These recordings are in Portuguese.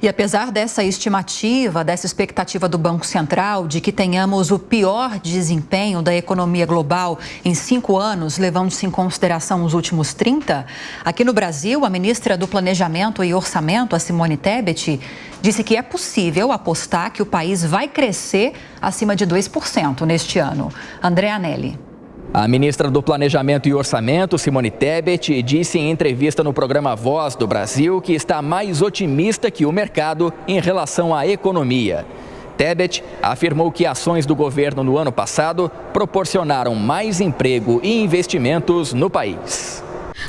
E apesar dessa estimativa, dessa expectativa do Banco Central de que tenhamos o pior desempenho da economia global em 5 anos, levando-se em consideração os últimos 30, aqui no Brasil, a ministra do Planejamento e Orçamento, a Simone Tebet, disse que é possível apostar que o país vai crescer acima de 2% neste ano. André Anelli. A ministra do Planejamento e Orçamento, Simone Tebet, disse em entrevista no programa Voz do Brasil que está mais otimista que o mercado em relação à economia. Tebet afirmou que ações do governo no ano passado proporcionaram mais emprego e investimentos no país.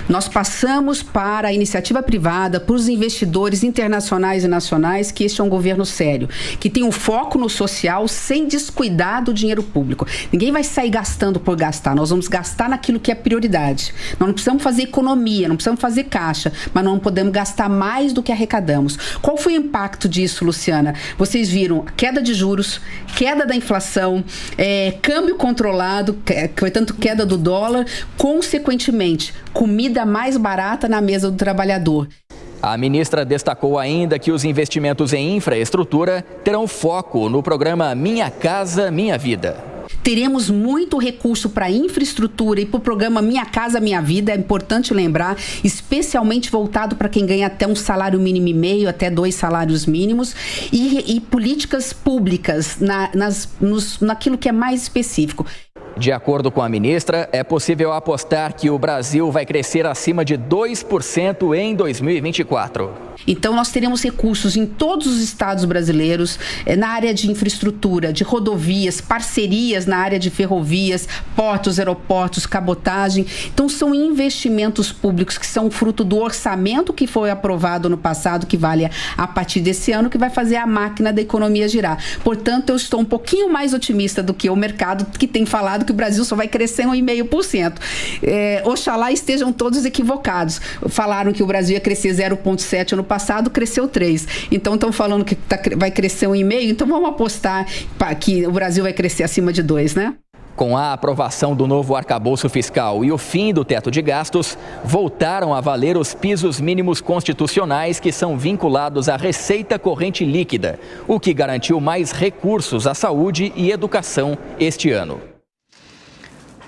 Nós passamos para a iniciativa privada, para os investidores internacionais e nacionais, que este é um governo sério, que tem um foco no social sem descuidar do dinheiro público. Ninguém vai sair gastando por gastar, nós vamos gastar naquilo que é prioridade. Nós não precisamos fazer economia, não precisamos fazer caixa, mas não podemos gastar mais do que arrecadamos. Qual foi o impacto disso, Luciana? Vocês viram queda de juros, queda da inflação, câmbio controlado, portanto queda do dólar, consequentemente, comida mais barata na mesa do trabalhador. A ministra destacou ainda que os investimentos em infraestrutura terão foco no programa Minha Casa Minha Vida. Teremos muito recurso para infraestrutura e para o programa Minha Casa Minha Vida, é importante lembrar, especialmente voltado para quem ganha até um salário mínimo e meio, até 2 salários mínimos, e políticas públicas naquilo que é mais específico. De acordo com a ministra, é possível apostar que o Brasil vai crescer acima de 2% em 2024. Então, nós teremos recursos em todos os estados brasileiros, na área de infraestrutura, de rodovias, parcerias na área de ferrovias, portos, aeroportos, cabotagem. Então, são investimentos públicos que são fruto do orçamento que foi aprovado no passado, que vale a partir desse ano, que vai fazer a máquina da economia girar. Portanto, eu estou um pouquinho mais otimista do que o mercado, que tem falado que o Brasil só vai crescer 1,5%. Oxalá estejam todos equivocados. Falaram que o Brasil ia crescer 0,7% ano passado, cresceu 3%. Então, estão falando que vai crescer 1,5%, então vamos apostar que o Brasil vai crescer acima de 2%, né? Com a aprovação do novo arcabouço fiscal e o fim do teto de gastos, voltaram a valer os pisos mínimos constitucionais que são vinculados à receita corrente líquida, o que garantiu mais recursos à saúde e educação este ano.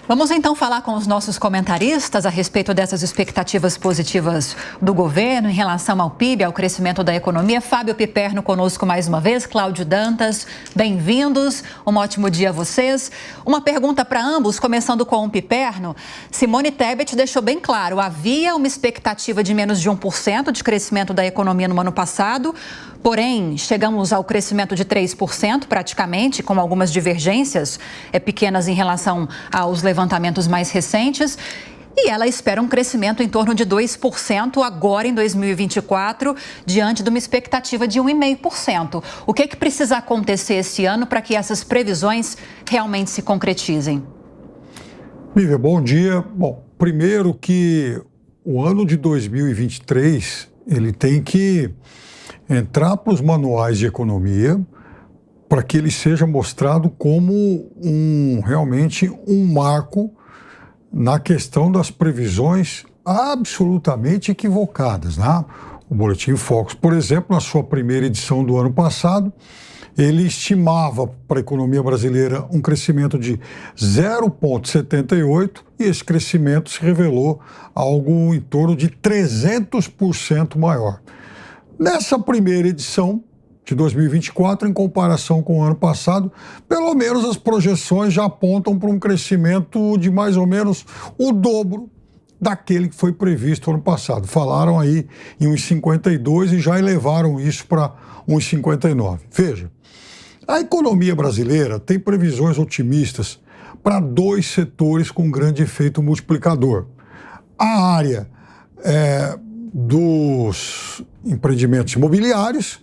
Vamos então falar com os nossos comentaristas a respeito dessas expectativas positivas do governo em relação ao PIB, ao crescimento da economia. Fábio Piperno conosco mais uma vez, Cláudio Dantas, bem-vindos, um ótimo dia a vocês. Uma pergunta para ambos, começando com o Piperno. Simone Tebet deixou bem claro, havia uma expectativa de menos de 1% de crescimento da economia no ano passado, porém, chegamos ao crescimento de 3% praticamente, com algumas divergências pequenas em relação aos levantamentos mais recentes. E ela espera um crescimento em torno de 2% agora em 2024, diante de uma expectativa de 1,5%. O que precisa acontecer esse ano para que essas previsões realmente se concretizem? Lívia, bom dia. Bom, primeiro que o ano de 2023, ele tem que entrar para os manuais de economia para que ele seja mostrado como realmente um marco na questão das previsões absolutamente equivocadas, né? O Boletim Focus, por exemplo, na sua primeira edição do ano passado, ele estimava para a economia brasileira um crescimento de 0,78 e esse crescimento se revelou algo em torno de 300% maior. Nessa primeira edição de 2024, em comparação com o ano passado, pelo menos as projeções já apontam para um crescimento de mais ou menos o dobro daquele que foi previsto ano passado. Falaram aí em 1,52 e já elevaram isso para 1,59. Veja, a economia brasileira tem previsões otimistas para 2 setores com grande efeito multiplicador. A área dos empreendimentos imobiliários,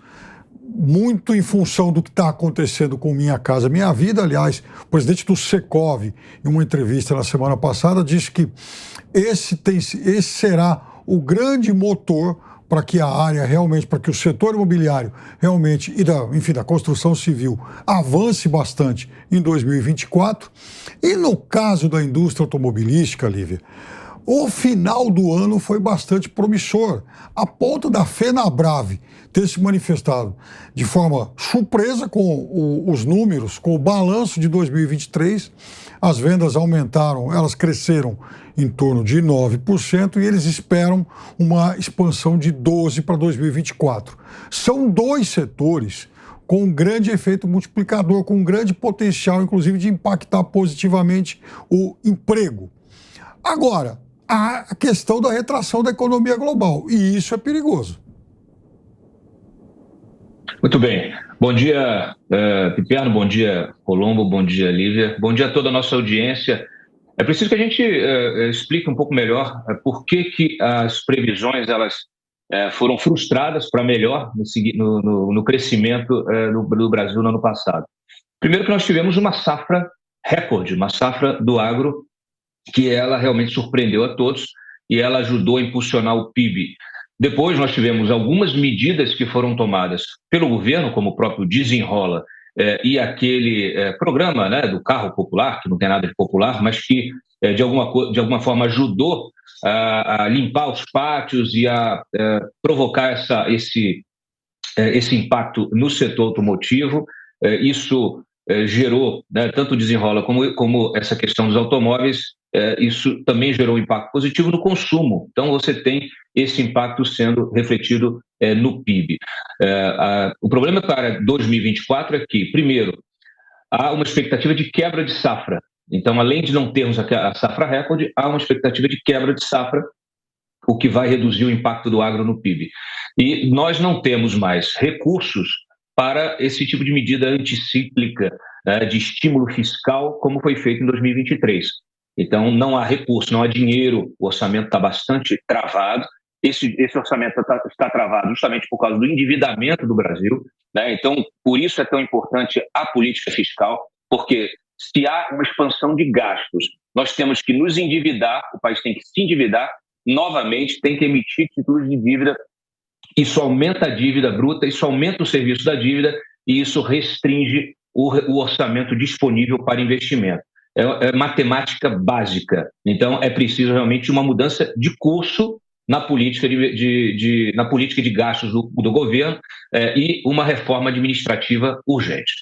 muito em função do que está acontecendo com Minha Casa Minha Vida. Aliás, o presidente do Secov, em uma entrevista na semana passada, disse que esse será o grande motor para que a área realmente, para que o setor imobiliário realmente, e da construção civil, avance bastante em 2024. E no caso da indústria automobilística, Lívia, O final do ano foi bastante promissor, a ponto da FenaBrave ter se manifestado de forma surpresa com os números, com o balanço de 2023. As vendas aumentaram, elas cresceram em torno de 9% e eles esperam uma expansão de 12% para 2024. São dois setores com um grande efeito multiplicador, com um grande potencial, inclusive, de impactar positivamente o emprego. Agora, a questão da retração da economia global, e isso é perigoso. Muito bem. Bom dia, Piperno, bom dia, Colombo, bom dia, Lívia, bom dia a toda a nossa audiência. É preciso que a gente explique um pouco melhor por que as previsões elas foram frustradas para melhor no crescimento do Brasil no ano passado. Primeiro que nós tivemos uma safra recorde, uma safra do agro que ela realmente surpreendeu a todos e ela ajudou a impulsionar o PIB. Depois nós tivemos algumas medidas que foram tomadas pelo governo, como o próprio Desenrola e aquele programa, né, do carro popular, que não tem nada de popular, mas que de alguma forma ajudou a limpar os pátios e a provocar esse impacto no setor automotivo. Isso gerou, né, tanto o Desenrola como essa questão dos automóveis, isso também gerou um impacto positivo no consumo. Então, você tem esse impacto sendo refletido no PIB. O problema para 2024 é que, primeiro, há uma expectativa de quebra de safra. Então, além de não termos a safra recorde, há uma expectativa de quebra de safra, o que vai reduzir o impacto do agro no PIB. E nós não temos mais recursos para esse tipo de medida anticíclica, de estímulo fiscal, como foi feito em 2023. Então, não há recurso, não há dinheiro, o orçamento está bastante travado. Esse orçamento está travado justamente por causa do endividamento do Brasil, né? Então, por isso é tão importante a política fiscal, porque se há uma expansão de gastos, nós temos que nos endividar, o país tem que se endividar novamente, tem que emitir títulos de dívida. Isso aumenta a dívida bruta, isso aumenta o serviço da dívida e isso restringe o orçamento disponível para investimento. É matemática básica. Então, é preciso realmente uma mudança de curso na política na política de gastos do governo e uma reforma administrativa urgente.